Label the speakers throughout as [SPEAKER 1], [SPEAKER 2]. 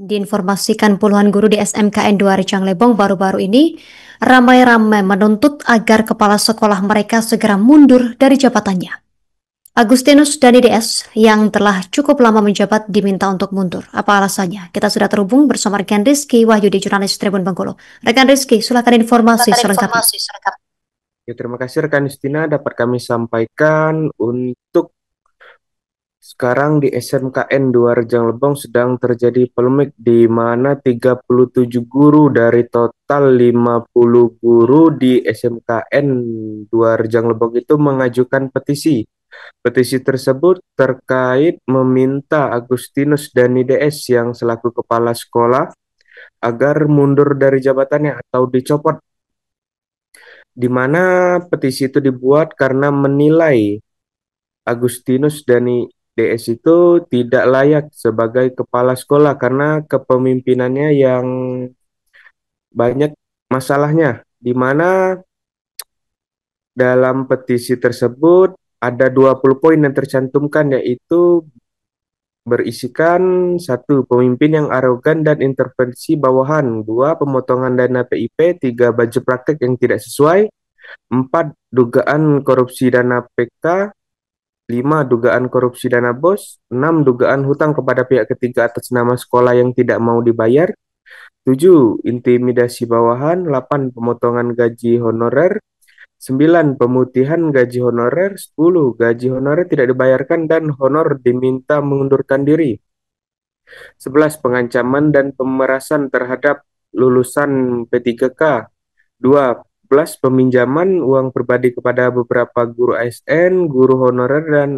[SPEAKER 1] Diinformasikan puluhan guru di SMKN 2 Rejang Lebong baru-baru ini ramai-ramai menuntut agar kepala sekolah mereka segera mundur dari jabatannya. Agustinus Dani DS yang telah cukup lama menjabat diminta untuk mundur. Apa alasannya? Kita sudah terhubung bersama rekan Rizky Wahyudi, jurnalis Tribun Bengkulu. Rekan Rizky, silakan informasi selengkapnya.
[SPEAKER 2] Ya, terima kasih rekan Justina dapat kami sampaikan untuk sekarang di SMKN 2 Rejang Lebong sedang terjadi polemik di mana 37 guru dari total 50 guru di SMKN 2 Rejang Lebong itu mengajukan petisi. Petisi tersebut terkait meminta Agustinus Dani DS yang selaku kepala sekolah agar mundur dari jabatannya atau dicopot, di mana petisi itu dibuat karena menilai Agustinus Dani DS itu tidak layak sebagai kepala sekolah karena kepemimpinannya yang banyak masalahnya, di mana dalam petisi tersebut ada 20 poin yang tercantumkan, yaitu berisikan: satu, pemimpin yang arogan dan intervensi bawahan; dua, pemotongan dana PIP; tiga, baju praktek yang tidak sesuai; empat, dugaan korupsi dana PK; 5. Dugaan korupsi dana BOS; 6. Dugaan hutang kepada pihak ketiga atas nama sekolah yang tidak mau dibayar; 7. Intimidasi bawahan; 8. Pemotongan gaji honorer; 9. Pemutihan gaji honorer; 10. Gaji honorer tidak dibayarkan dan honor diminta mengundurkan diri; 11. Pengancaman dan pemerasan terhadap lulusan P3K; 12. Peminjaman uang pribadi kepada beberapa guru ASN, guru honorer, dan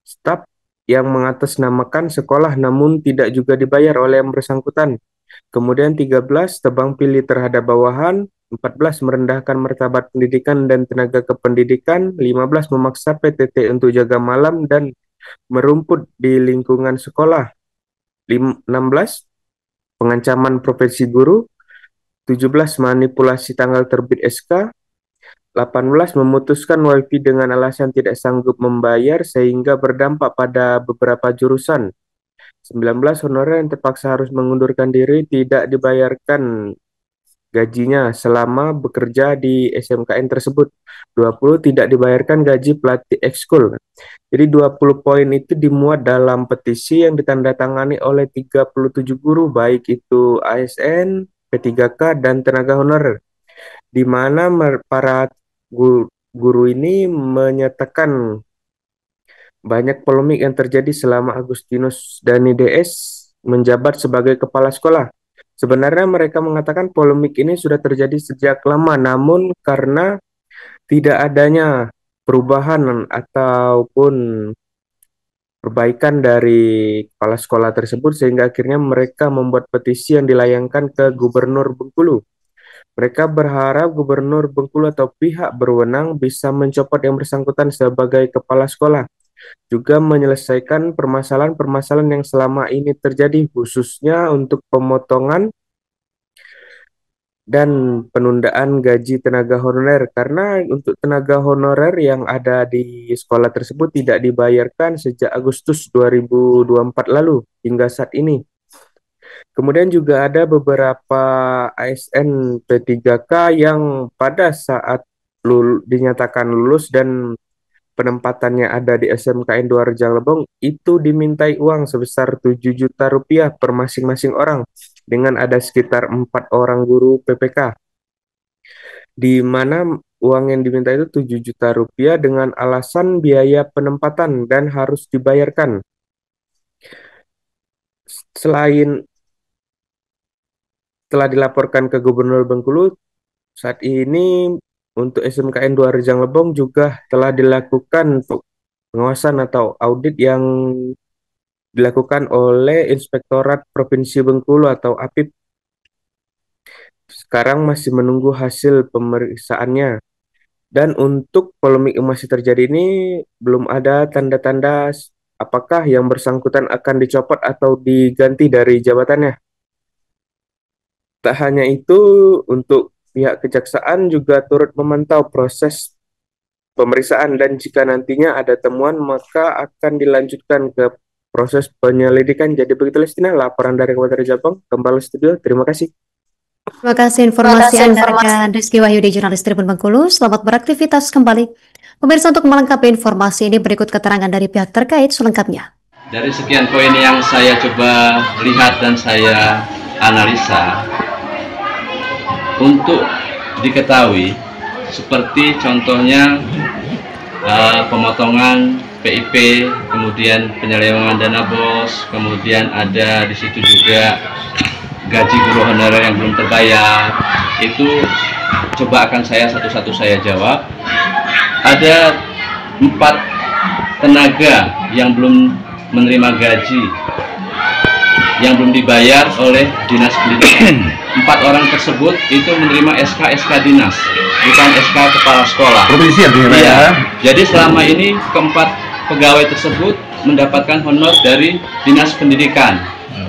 [SPEAKER 2] staf yang mengatasnamakan sekolah namun tidak juga dibayar oleh yang bersangkutan. Kemudian 13, tebang pilih terhadap bawahan. 14, merendahkan martabat pendidikan dan tenaga kependidikan. 15, memaksa PTT untuk jaga malam dan merumput di lingkungan sekolah. 16, pengancaman profesi guru. 17, manipulasi tanggal terbit SK. 18, memutuskan WiFi dengan alasan tidak sanggup membayar sehingga berdampak pada beberapa jurusan. 19, honorer yang terpaksa harus mengundurkan diri tidak dibayarkan gajinya selama bekerja di SMKN tersebut. 20, tidak dibayarkan gaji pelatih ekskul. Jadi 20 poin itu dimuat dalam petisi yang ditandatangani oleh 37 guru, baik itu ASN, P3K, dan tenaga honorer, di mana para guru ini menyatakan banyak polemik yang terjadi selama Agustinus Dani DS menjabat sebagai kepala sekolah. Sebenarnya mereka mengatakan polemik ini sudah terjadi sejak lama, namun karena tidak adanya perubahan ataupun perbaikan dari kepala sekolah tersebut, sehingga akhirnya mereka membuat petisi yang dilayangkan ke Gubernur Bengkulu. Mereka berharap Gubernur Bengkulu atau pihak berwenang bisa mencopot yang bersangkutan sebagai kepala sekolah, juga menyelesaikan permasalahan-permasalahan yang selama ini terjadi, khususnya untuk pemotongan dan penundaan gaji tenaga honorer, karena untuk tenaga honorer yang ada di sekolah tersebut tidak dibayarkan sejak Agustus 2024 lalu hingga saat ini. Kemudian juga ada beberapa ASN P3K yang pada saat dinyatakan lulus dan penempatannya ada di SMKN 2 Rejang Lebong itu dimintai uang sebesar 7 juta rupiah per masing-masing orang, dengan ada sekitar 4 orang guru PPK, di mana uang yang diminta itu 7 juta rupiah dengan alasan biaya penempatan dan harus dibayarkan. Selain telah dilaporkan ke Gubernur Bengkulu, saat ini untuk SMKN 2 Rejang Lebong juga telah dilakukan pengawasan atau audit yang dilakukan oleh Inspektorat Provinsi Bengkulu atau APIP. Sekarang masih menunggu hasil pemeriksaannya. Dan untuk polemik yang masih terjadi ini belum ada tanda-tanda apakah yang bersangkutan akan dicopot atau diganti dari jabatannya. Tak hanya itu, untuk pihak kejaksaan juga turut memantau proses pemeriksaan, dan jika nantinya ada temuan maka akan dilanjutkan ke proses penyelidikan. Jadi begitu Lestina, laporan dari Kabupaten Rejabong. Kembali studio, terima kasih.
[SPEAKER 1] Terima kasih informasi Anda rekan Rizky Wahyudi, jurnalis Tribun Bengkulu. Selamat beraktivitas kembali. Pemirsa, untuk melengkapi informasi ini berikut keterangan dari pihak terkait selengkapnya.
[SPEAKER 3] Dari sekian poin yang saya coba lihat dan saya analisa, untuk diketahui seperti contohnya pemotongan PIP, kemudian penyelewengan dana BOS, kemudian ada di situ juga gaji guru honorer yang belum terbayar. Itu coba akan saya satu-satu saya jawab. Ada 4 tenaga yang belum menerima gaji yang belum dibayar oleh Dinas Pendidikan. 4 orang tersebut itu menerima SK dinas, bukan SK kepala sekolah. Provinsi ya. Jadi selama ini keempat pegawai tersebut mendapatkan honor dari Dinas Pendidikan.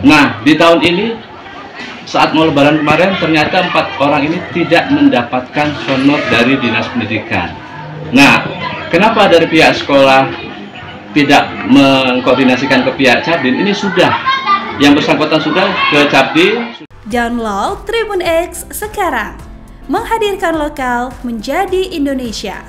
[SPEAKER 3] Nah, di tahun ini saat mau lebaran kemarin ternyata 4 orang ini tidak mendapatkan honor dari Dinas Pendidikan. Nah, kenapa dari pihak sekolah tidak mengkoordinasikan ke pihak Cabdin? Ini sudah, yang bersangkutan sudah ke Cabdin.
[SPEAKER 4] Download Tribun X sekarang, menghadirkan lokal menjadi Indonesia.